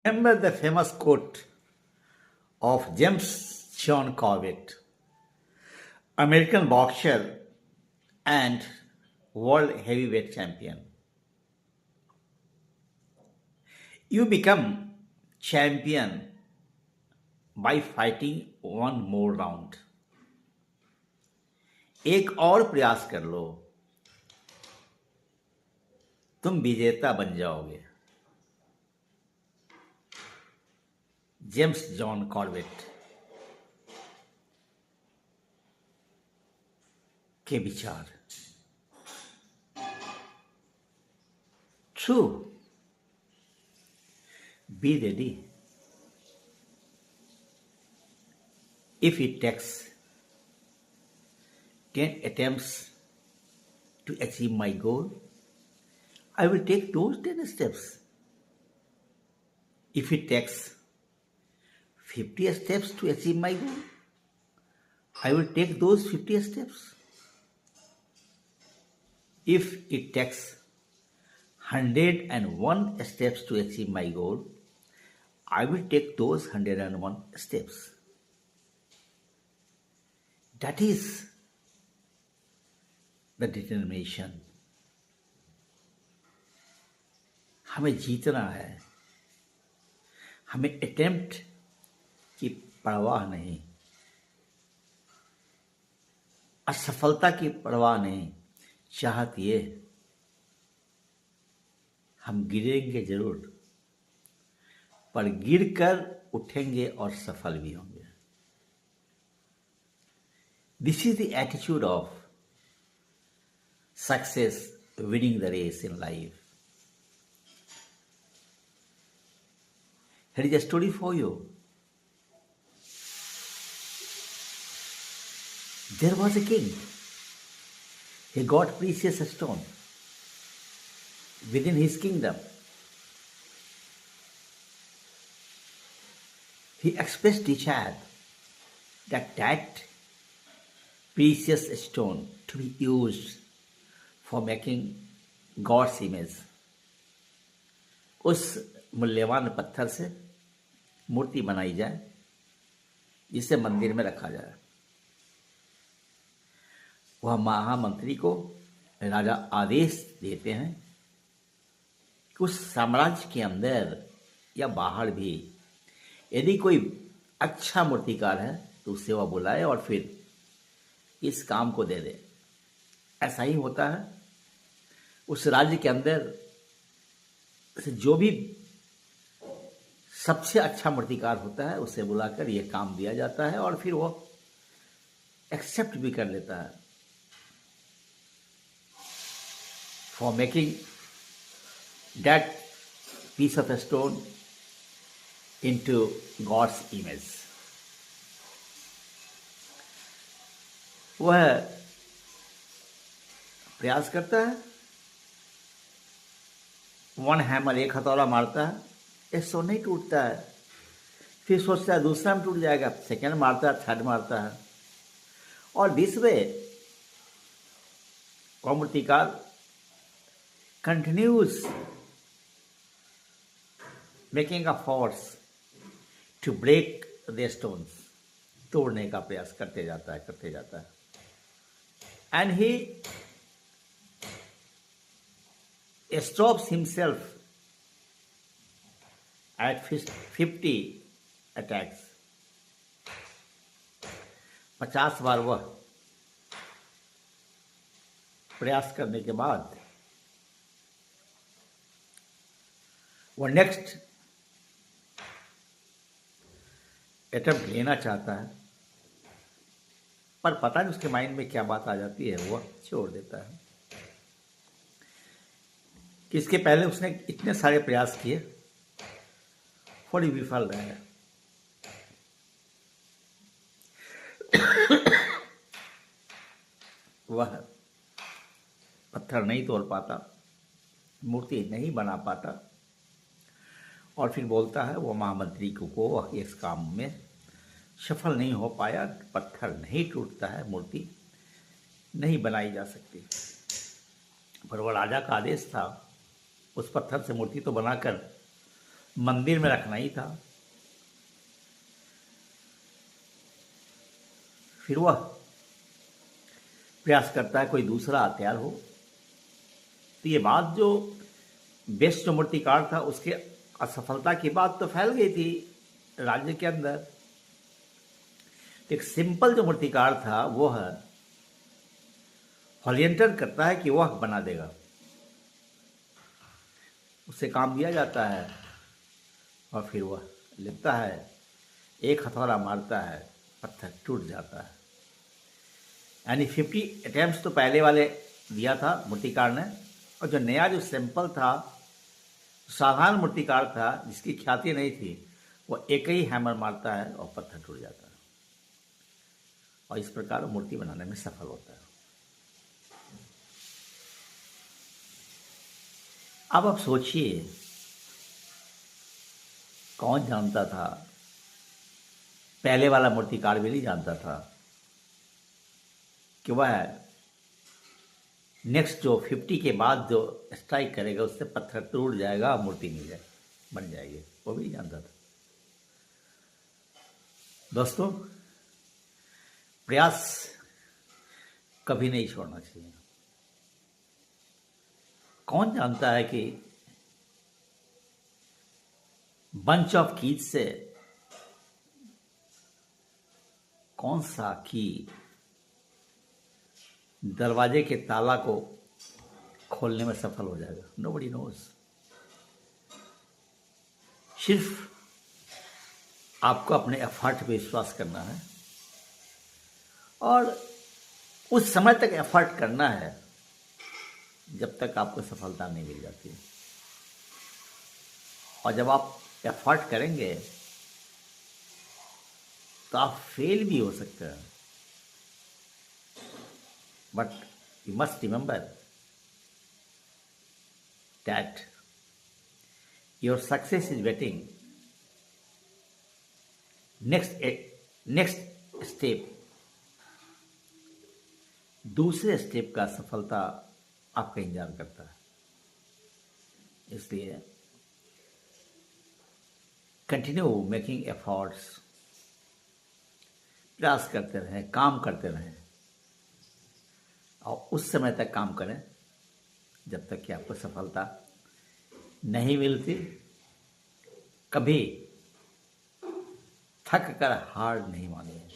Remember the famous quote of James John Corbett, American boxer and world heavyweight champion. You become champion by fighting one more round. एक और प्रयास कर लो, तुम विजेता बन जाओगे. जेम्स जॉन कॉर्बेट के विचार. True. Be ready. If it takes 10 attempts to achieve my goal, I will take those 10 steps. If it takes 50 steps to achieve my goal, I will take those 50 steps. If it takes 101 steps to achieve my goal, I will take those 101 steps. That is the determination. हमें जीतना है. हमें attempt की परवाह नहीं, असफलता की परवाह नहीं. चाहत ये हम गिरेंगे जरूर, पर गिरकर उठेंगे और सफल भी होंगे. This is the attitude of success, winning the race in life. Here is a story for you. There was a king. He got precious stone within his kingdom. He expressed desire that precious stone to be used for making God's image. उस मूल्यवान पत्थर से मूर्ति बनाई जाए जिसे मंदिर में रखा जाए. वह महामंत्री को राजा आदेश देते हैं कि उस साम्राज्य के अंदर या बाहर भी यदि कोई अच्छा मूर्तिकार है तो उससे वह बुलाए और फिर इस काम को दे दे. ऐसा ही होता है. उस राज्य के अंदर जो भी सबसे अच्छा मूर्तिकार होता है उसे बुलाकर यह काम दिया जाता है और फिर वो एक्सेप्ट भी कर लेता है. For making that piece of stone into God's image. वह प्रयास करता है. वन हैमर, एक हथौड़ा मारता है, एक स्टोन नहीं टूटता है. फिर सोचता है दूसरा में टूट जाएगा, सेकेंड मारता है, थर्ड मारता है. और दिस वे मूर्तिकार continues making a force to break the stones. तोड़ने का प्रयास करते जाता है. And he stops himself at 50 attacks. 50 बार वह प्रयास करने के बाद वह नेक्स्ट अटेम्प्ट लेना चाहता है, पर पता नहीं उसके माइंड में क्या बात आ जाती है, वह छोड़ देता है. कि इसके पहले उसने इतने सारे प्रयास किए, थोड़ी विफल रहे. वह पत्थर नहीं तोड़ पाता, मूर्ति नहीं बना पाता और फिर बोलता है वो महामंत्री को वह इस काम में सफल नहीं हो पाया. पत्थर नहीं टूटता है, मूर्ति नहीं बनाई जा सकती. पर वह राजा का आदेश था, उस पत्थर से मूर्ति तो बनाकर मंदिर में रखना ही था। फिर वह प्रयास करता है कोई दूसरा तैयार हो। तो ये बात जो बेस्ट जो मूर्तिकार था उसके असफलता की बात तो फैल गई थी राज्य के अंदर। एक सिंपल जो मूर्तिकार था वो है वॉलंटियर करता है कि वह बना देगा, उससे काम दिया जाता है और फिर वह लिखता है, एक हथौड़ा मारता है, पत्थर टूट जाता है। यानी 50 अटेम्प्ट्स तो पहले वाले दिया था मूर्तिकार ने, और जो नया जो सैंपल था, साधारण मूर्तिकार था जिसकी ख्याति नहीं थी, वो एक ही हैमर मारता है और पत्थर टूट जाता है, और इस प्रकार मूर्ति बनाने में सफल होता है। अब आप सोचिए, कौन जानता था, पहले वाला मूर्तिकार भी नहीं जानता था कि वह नेक्स्ट जो 50 के बाद जो स्ट्राइक करेगा उससे पत्थर टूट जाएगा और मूर्ति मिल जाए बन जाएगी, वो भी नहीं जानता था। दोस्तों, प्रयास कभी नहीं छोड़ना चाहिए। कौन जानता है कि बंच ऑफ कीज से कौन सा की दरवाजे के ताला को खोलने में सफल हो जाएगा। Nobody knows. सिर्फ आपको अपने एफर्ट पे विश्वास करना है और उस समय तक एफर्ट करना है जब तक आपको सफलता नहीं मिल जाती। और जब आप एफर्ट करेंगे तो आप फेल भी हो सकते हैं, but you must remember that your success is waiting next step. दूसरे स्टेप का सफलता आपका इंतजार करता है। इसलिए कंटिन्यू मेकिंग एफर्ट्स, प्रयास करते रहें, काम करते रहें और उस समय तक काम करें जब तक कि आपको सफलता नहीं मिलती। कभी थक कर हार नहीं मानिए।